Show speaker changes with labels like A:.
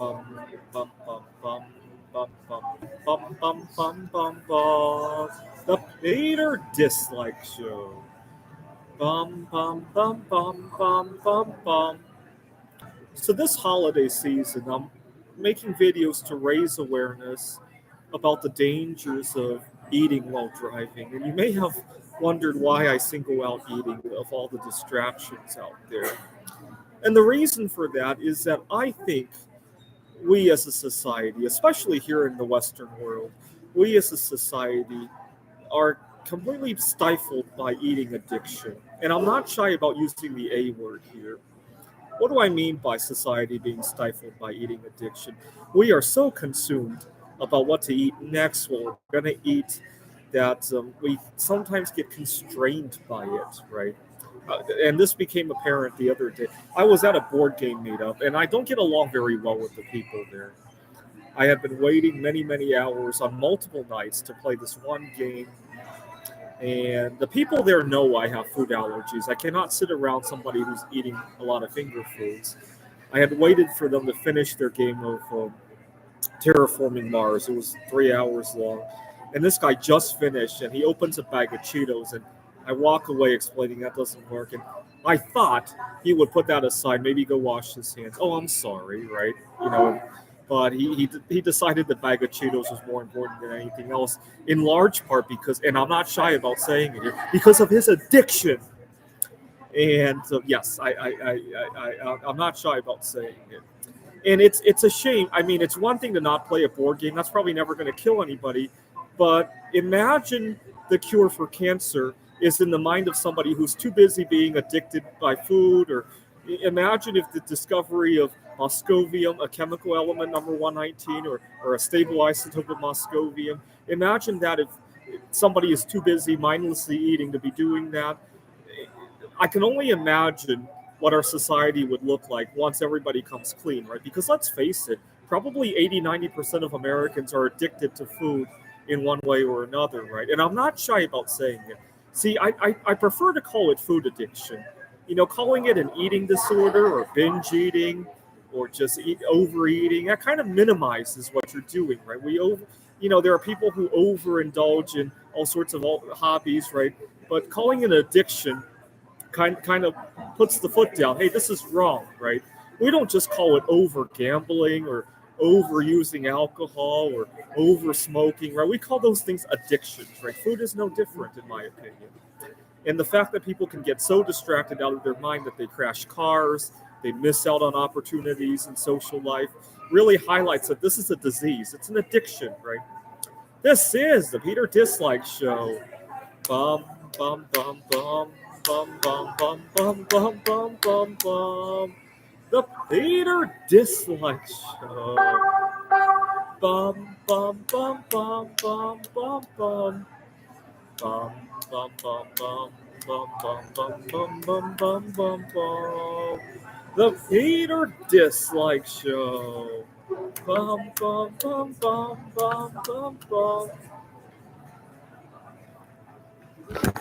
A: bum, bum, bum, bum, bum, bum, bum, bum, bum, bum. The Peter Dislike Show. Bum, bum, bum, bum, bum, bum, bum. So this holiday season, I'm making videos to raise awareness about the dangers of eating while driving. And you may have wondered why I single out eating of all the distractions out there. And the reason for that is that I think we as a society, especially here in the Western world, we as a society are completely stifled by eating addiction. And I'm not shy about using the A word here. What do I mean by society being stifled by eating addiction? We are so consumed about what to eat next, what we're going to eat, that we sometimes get constrained by it, right? And this became apparent the other day. I was at a board game meetup, and I don't get along very well with the people there. I had been waiting many, many hours on multiple nights to play this one game, and the people there know I have food allergies. I cannot sit around somebody who's eating a lot of finger foods. I had waited for them to finish their game of terraforming Mars. It was 3 hours long. And this guy just finished, and he opens a bag of Cheetos, and I walk away explaining that doesn't work. And I thought he would put that aside, maybe go wash his hands. Oh, I'm sorry, right? But he decided the bag of Cheetos was more important than anything else, in large part because, and I'm not shy about saying it here, because of his addiction. And yes, I'm not shy about saying it. And it's a shame. I mean, it's one thing to not play a board game. That's probably never going to kill anybody. But imagine the cure for cancer is in the mind of somebody who's too busy being addicted by food. Or imagine if the discovery of moscovium, a chemical element number 119, or a stable isotope of moscovium. Imagine that if somebody is too busy mindlessly eating to be doing that. I can only imagine what our society would look like once everybody comes clean, right? Because let's face it, probably 80, 90% of Americans are addicted to food in one way or another, right? And I'm not shy about saying it. See, I prefer to call it food addiction. Calling it an eating disorder or binge eating or just overeating, that kind of minimizes what you're doing, right? There are people who overindulge in all sorts of hobbies, right? But calling it addiction kind of puts the foot down. Hey, this is wrong, right? We don't just call it over gambling or overusing alcohol or over smoking, right? We call those things addictions, right? Food is no different, in my opinion. And the fact that people can get so distracted out of their mind that they crash cars, they miss out on opportunities in social life, really highlights that this is a disease. It's an addiction, right? This is the Peter Dislike Show. Bum, bum, bum, bum, bum, bum, bum, bum, bum, bum, bum, bum. The Peter Dislike Show. Bum, bum, bum, bum, bum, bum, bum. Bum, bum, bum, bum, bum, bum, bum, bum, bum, bum, bum, bum. The Peter Dislike Show. Bum, bum, bum, bum, bum, bum, bum.